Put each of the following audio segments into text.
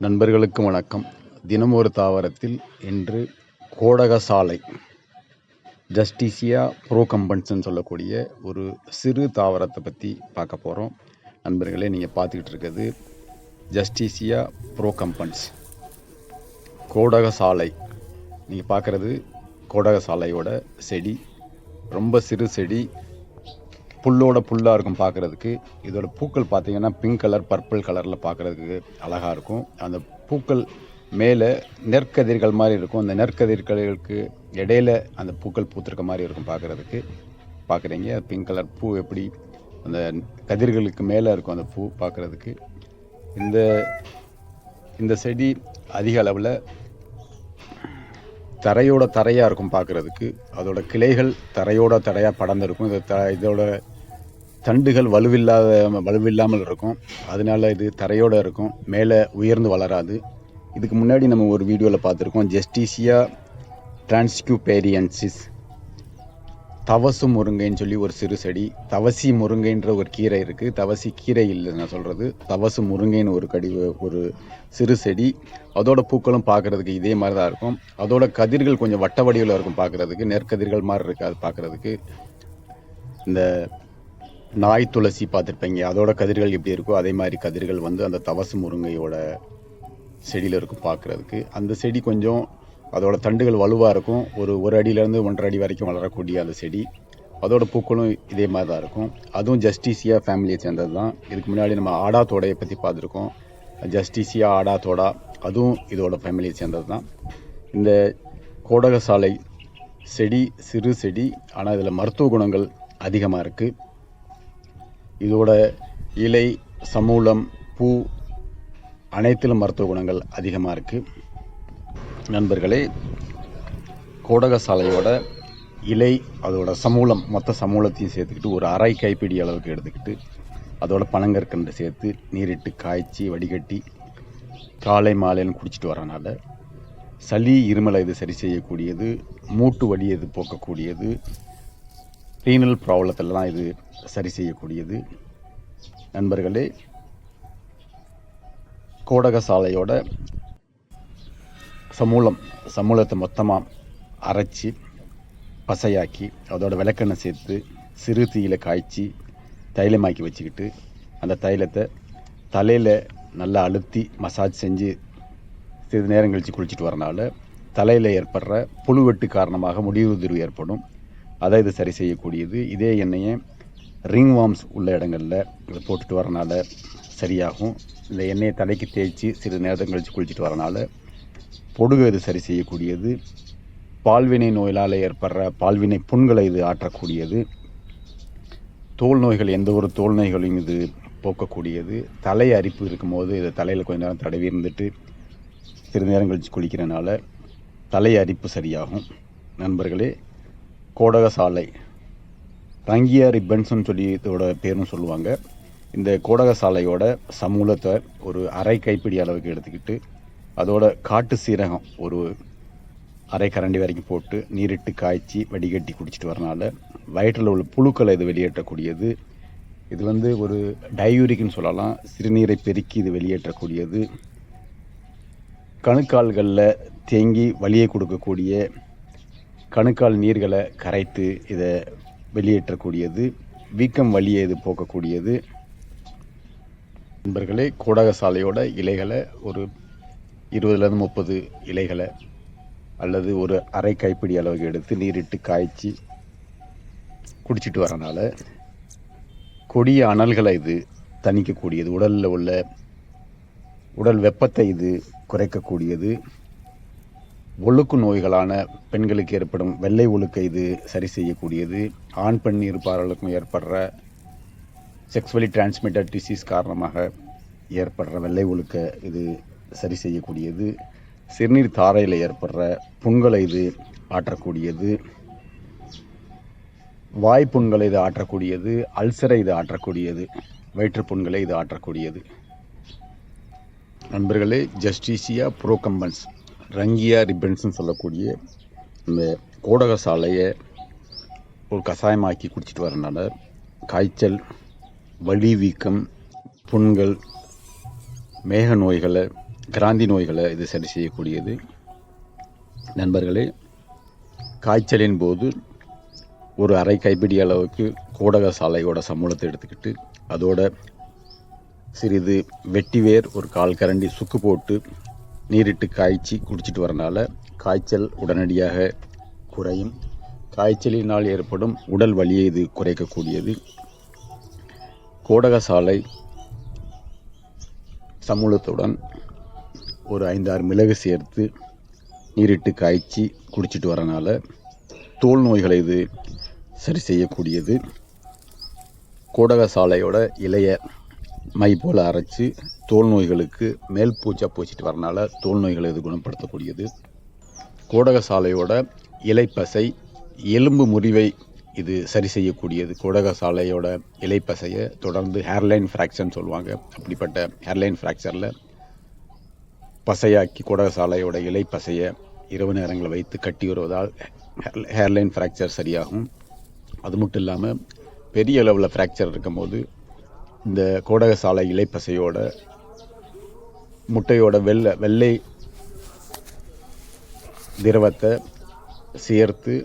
நண்பர்களுக்கு வணக்கம். தினம் ஒரு தாவரத்தில் இன்று கோடக சாலை ஜஸ்டிசியா ப்ரோகம்பன்ஸ்ன்னு சொல்லக்கூடிய ஒரு சிறு தாவரத்தை பற்றி பார்க்க போகிறோம். நண்பர்களே, நீங்கள் பார்த்துக்கிட்டு இருக்கிறது ஜஸ்டிசியா ப்ரோகம்பன்ஸ் கோடக சாலை. நீங்கள் பார்க்குறது கோடக சாலையோட செடி. ரொம்ப சிறு செடி, புல்லோட புல்லாக இருக்கும் பார்க்குறதுக்கு. இதோட பூக்கள் பார்த்தீங்கன்னா பிங்க் கலர், பர்பிள் கலரில் பார்க்குறதுக்கு அழகாக இருக்கும். அந்த பூக்கள் மேலே நெற்கதிர்கள் மாதிரி இருக்கும். அந்த நெற்கதிர்களுக்கு இடையில அந்த பூக்கள் பூத்திருக்க மாதிரி இருக்கும் பார்க்குறதுக்கு. பார்க்குறீங்க பிங்க் கலர் பூ எப்படி அந்த கதிர்களுக்கு மேலே இருக்கும் அந்த பூ பார்க்குறதுக்கு. இந்த செடி அதிக அளவில் தரையாக இருக்கும் பார்க்குறதுக்கு. அதோட கிளைகள் தரையாக படர்ந்துருக்கும். இதோட தண்டுகள் வலுவில்லாமல் இருக்கும். அதனால இது தரையோடு இருக்கும், மேலே உயர்ந்து வளராது. இதுக்கு முன்னாடி நம்ம ஒரு வீடியோவில் பார்த்துருக்கோம், ஜஸ்டிசியா டிரான்ஸ்கியூபேரியன்சிஸ் தவசு முருங்கைன்னு சொல்லி ஒரு சிறு செடி. தவசி முருங்கைன்ற ஒரு கீரை இருக்குது. தவசி கீரை இல்லை நான் சொல்கிறது, தவசு முருங்கைன்னு ஒரு சிறு செடி. அதோட பூக்களும் பார்க்குறதுக்கு இதே மாதிரி தான் இருக்கும். அதோட கதிர்கள் கொஞ்சம் வட்ட வடிவில் இருக்கும் பார்க்குறதுக்கு, நெற்கதிர்கள் மாதிரி இருக்காது பார்க்குறதுக்கு. இந்த நாய் துளசி பார்த்துருப்பீங்க, அதோட கதிர்கள் எப்படி இருக்கோ அதே மாதிரி கதிர்கள் அந்த தவசு முருங்கையோட செடியில் இருக்கும் பார்க்குறதுக்கு. அந்த செடி கொஞ்சம் அதோட தண்டுகள் வலுவாக இருக்கும். ஒரு அடியிலேருந்து 1.5 அடி வரைக்கும் வளரக்கூடிய அந்த செடி. அதோட பூக்களும் இதே மாதிரி தான் இருக்கும். அதுவும் ஜஸ்டிசியா ஃபேமிலியை சேர்ந்தது தான். இதுக்கு முன்னாடி நம்ம ஆடா தோடையை பற்றி பார்த்துருக்கோம். ஜஸ்டிசியா ஆடா தோடா, அதுவும் இதோட ஃபேமிலியை சேர்ந்தது தான். இந்த கோடக சாலை செடி சிறு செடி, ஆனால் இதில் மருத்துவ குணங்கள் அதிகமாக இருக்குது. இதோட இலை, சமூலம், பூ அனைத்திலும் மருத்துவ குணங்கள் அதிகமாக இருக்குது. நண்பர்களே, கோடக சாலையோட இலை, அதோட சமூலம், மொத்த சமூலத்தையும் சேர்த்துக்கிட்டு ஒரு அரை கைப்பிடி அளவுக்கு எடுத்துக்கிட்டு அதோட பனங்கற்கண்டு சேர்த்து நீரிட்டு காய்ச்சி வடிகட்டி காலை மாலைன்னு குடிச்சிட்டு வரனால சளி, இருமலை இது சரி செய்யக்கூடியது. மூட்டு வலி இது போக்கக்கூடியது. ரீனல் ப்ராப்ளத்திலலாம் இது சரி செய்யக்கூடியது. நண்பர்களே, கோடக சாலையோட சமூலத்தை மொத்தமாக அரைச்சி பசையாக்கி அதோட விளக்கெண்ணெய் சேர்த்து சிறு தீயில காய்ச்சி தைலமாக்கி வச்சுக்கிட்டு அந்த தைலத்தை தலையில் நல்லா அழுத்தி மசாஜ் செஞ்சு சிறிது நேரம் கழித்து குளிச்சுட்டு வரனால தலையில் ஏற்படுற புழுவெட்டு காரணமாக முடிவுதிர்வு ஏற்படும். அதை இது சரி செய்யக்கூடியது. இதே எண்ணெயை ரிங் வார்ம்ஸ் உள்ள இடங்களில் இதை போட்டுட்டு வரனால சரியாகும். இந்த எண்ணெயை தலைக்கு தேய்ச்சி சிறிது நேரம் கழித்து குளிச்சுட்டு வரனால பொடுகு இது சரி செய்யக்கூடியது. பால்வினை நோயினால் ஏற்படுற பால்வினை புண்களை இது ஆற்றக்கூடியது. தோல் நோய்கள், எந்த ஒரு தோல் நோய்களையும் இது போக்கக்கூடியது. தலை அரிப்பு இருக்கும்போது இதை தலையில் கொஞ்ச நேரம் தடவி இருந்துட்டு சிறிது நேரம் கழித்து குளிக்கிறனால தலை அரிப்பு சரியாகும். நண்பர்களே, கோடக சாலை ரங்கியா ரிப்பன்ஸ்ன்னு சொல்லி இதோட பேரும் சொல்லுவாங்க. இந்த கோடக சாலையோட சமூலத்தை ஒரு அரை கைப்பிடி அளவுக்கு எடுத்துக்கிட்டு அதோட காட்டு சீரகம் ஒரு அரை கரண்டி வரைக்கும் போட்டு நீரிட்டு காய்ச்சி வடிகட்டி குடிச்சிட்டு வரனால வயிற்றில் உள்ள புழுக்களை இது வெளியேற்றக்கூடியது. இது ஒரு டயூரிக்னு சொல்லலாம். சிறுநீரை பெருக்கி இது வெளியேற்றக்கூடியது. கணுக்கால்களில் தேங்கி வலியை கொடுக்கக்கூடிய கணுக்கால் நீர்களை கரைத்து இதை வெளியேற்றக்கூடியது. வீக்கம் வலியை இது போக்கக்கூடியது. நண்பர்களே, கோடக சாலையோட இலைகளை ஒரு 20 30 இலைகளை அல்லது ஒரு அரை கைப்பிடி அளவுக்கு எடுத்து நீரிட்டு காய்ச்சி குடிச்சிட்டு வரனால கொடிய அனல்களை இது தணிக்கக்கூடியது. உடலில் உள்ள உடல் வெப்பத்தை இது குறைக்கக்கூடியது. ஒழுக்கு நோய்களான பெண்களுக்கு ஏற்படும் வெள்ளை ஒழுக்கை இது சரி செய்யக்கூடியது. ஆண் பெண் இருப்பாளர்களுக்கும் ஏற்படுற செக்ஸுவலி டிரான்ஸ்மிட்டட் டிசீஸ் காரணமாக ஏற்படுற வெள்ளை ஒழுக்க இது சரி செய்யக்கூடியது. சிறுநீர் தாரையில் ஏற்படுற புண்களை இது ஆற்றக்கூடியது. வாய்ப்புண்களை இது ஆற்றக்கூடியது. அல்சரை இது ஆற்றக்கூடியது. வயிற்றுப்புண்களை இது ஆற்றக்கூடியது. நண்பர்களே, ஜஸ்டிசியா ப்ரோகம்பன்ஸ் ரங்கியா ரிப்பன்ஸ்ன்னு சொல்லக்கூடிய இந்த கோடக சாலையை ஒரு கஷாயமாக்கி குடிச்சிட்டு வரனால காய்ச்சல், வலி, வீக்கம், புண்கள், மேக நோய்களை கிராந்தி நோய்களை இது சரி செய்யக்கூடியது. நண்பர்களே, காய்ச்சலின் போது ஒரு அரை கைப்பிடி அளவுக்கு கோடக சாலையோட சமூலத்தை எடுத்துக்கிட்டு அதோட சிறிது வெட்டிவேர் ஒரு 1/4 கரண்டி சுக்கு போட்டு நீரிட்டு காய்ச்சி குடிச்சிட்டு வரனால காய்ச்சல் உடனடியாக குறையும். காய்ச்சலினால் ஏற்படும் உடல் வலியை இது குறைக்கக்கூடியது. கோடக சாலை சமூலத்துடன் ஒரு 5-6 மிளகு சேர்த்து நீரிட்டு காய்ச்சி குடிச்சிட்டு வரனால தோல் நோய்களை இது சரி செய்யக்கூடியது. கோடக சாலையோட இலைய மை போல் அரைச்சி தோல் நோய்களுக்கு மேல் பூச்சா பூச்சிட்டு வரனால தோல் நோய்களை இது குணப்படுத்தக்கூடியது. கோடக சாலையோட இலைப்பசை எலும்பு முறிவை இது சரி செய்யக்கூடியது. கோடக சாலையோட இலைப்பசையை தொடர்ந்து ஹேர்லைன் ஃப்ராக்சர்னு சொல்லுவாங்க. அப்படிப்பட்ட ஹேர்லைன் ஃப்ராக்சரில் பசையாக்கி கோடக சாலையோட இலைப்பசையை இரவு நேரங்களில் வைத்து கட்டி வருவதால் ஹேர்லைன் ஃப்ராக்சர் சரியாகும். அது மட்டும் இல்லாமல் பெரிய அளவில் ஃப்ராக்சர் இருக்கும்போது இந்த கோடக சாலை இலைப்பசையோட முட்டையோட வெள்ளை திரவத்தை சேர்த்து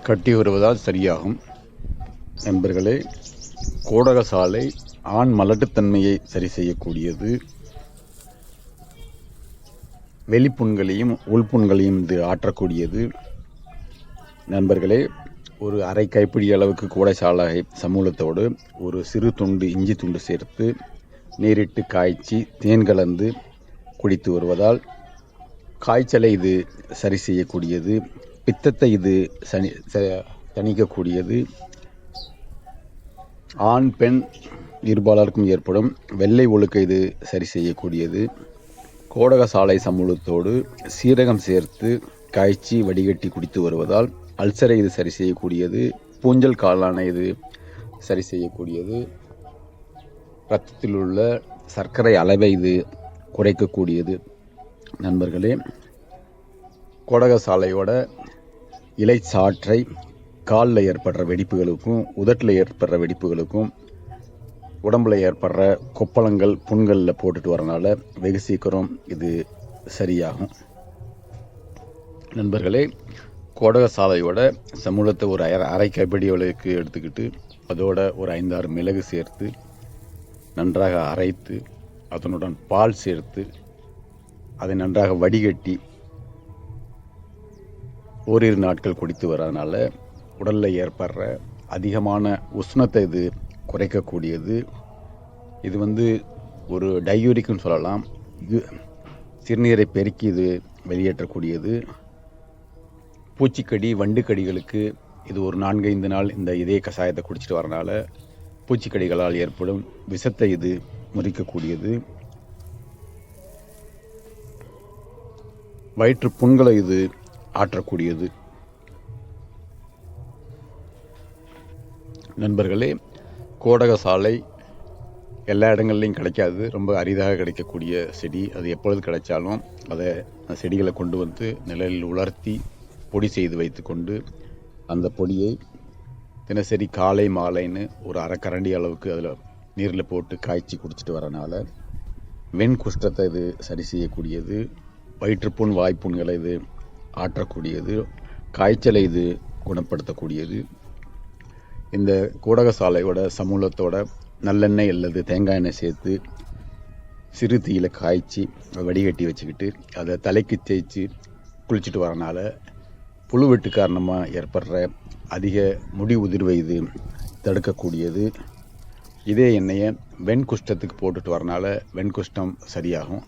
கட்டி வருவதால் சரியாகும். நண்பர்களே, கோடக சாலை ஆண் மலட்டுத்தன்மையை சரி செய்யக்கூடியது. வெளிப்புண்களையும் உள்புண்களையும் இது ஆற்றக்கூடியது. நண்பர்களே, ஒரு அரை கைப்பிடி அளவுக்கு கோடை சாலை சமூலத்தோடு ஒரு சிறு துண்டு இஞ்சி துண்டு சேர்த்து நீரிட்டு காய்ச்சி தேன் கலந்து குடித்து வருவதால் காய்ச்சலை இது சரி செய்யக்கூடியது. பித்தத்தை இது தணிக்கக்கூடியது. ஆண் பெண் இருபாலருக்கும் ஏற்படும் வெள்ளை ஒழுக்கை இது சரி செய்யக்கூடியது. கோடக சாலை சமூலத்தோடு சீரகம் சேர்த்து காய்ச்சி வடிகட்டி குடித்து வருவதால் அல்சரை இது சரி செய்யக்கூடியது. பூஞ்சல் காளானை இது சரி செய்யக்கூடியது. இரத்தத்தில் உள்ள சர்க்கரை அளவை இது குறைக்கக்கூடியது. நண்பர்களே, கோடக சாலையோட இலை சாற்றை காலில் ஏற்படுற வெடிப்புகளுக்கும் உதட்டில் ஏற்படுற வெடிப்புகளுக்கும் உடம்புல ஏற்படுற கொப்பளங்கள் புண்களில் போட்டுட்டு வரனால வெகு சீக்கிரம் இது சரியாகும். நண்பர்களே, கோடக சாலையோட சமூலத்தை ஒரு அரை கைப்பிடி அளவுக்கு எடுத்துக்கிட்டு அதோட ஒரு 5-6 மிளகு சேர்த்து நன்றாக அரைத்து அதனுடன் பால் சேர்த்து அதை நன்றாக வடிகட்டி ஓரிரு நாட்கள் குடித்து வரதுனால உடலில் ஏற்படுற அதிகமான உஷ்ணத்தை இது குறைக்கக்கூடியது. இது ஒரு டையூரிக்குன்னு சொல்லலாம். இது சிறுநீரை பெருக்கி இது வெளியேற்றக்கூடியது. பூச்சிக்கடி வண்டுக்கடிகளுக்கு இது ஒரு 4-5 நாள் இதே கஷாயத்தை குடிச்சிட்டு வரனால பூச்சிக்கடிகளால் ஏற்படும் விஷத்தை இது முறிக்கக்கூடியது. வயிற்று புண்களை இது ஆற்றக்கூடியது. நண்பர்களே, கோடக சாலை எல்லா இடங்கள்லையும் கிடைக்காது. ரொம்ப அரிதாக கிடைக்கக்கூடிய செடி. அது எப்பொழுது கிடைச்சாலும் அந்த செடிகளை கொண்டு வந்து நிழலில் உலர்த்தி பொடி செய்து வைத்து கொண்டு அந்த பொடியை தினசரி காலை மாலைன்னு ஒரு அரை கரண்டி அளவுக்கு அதில் நீரில் போட்டு காய்ச்சி குடிச்சிட்டு வரனால வெண்குஷ்டத்தை இது சரி செய்யக்கூடியது. வயிற்றுப்புண் வாய்ப்புண்களை இது ஆற்றக்கூடியது. காய்ச்சலை இது குணப்படுத்தக்கூடியது. இந்த கோடக சாலையோட சமூலத்தோட நல்லெண்ணெய் அல்லது தேங்காய் எண்ணெய் சேர்த்து சிறு தீயில காய்ச்சி வடிகட்டி வச்சுக்கிட்டு அதை தலைக்கு தேய்ச்சி குளிச்சுட்டு வரனால புழுவெட்டு காரணமாக ஏற்படுற அதிக முடி உதிர்வை இது தடுக்கக்கூடியது. இதே எண்ணெயை வெண்குஷ்டத்துக்கு போட்டுட்டு வரனால வெண்குஷ்டம் சரியாகும்.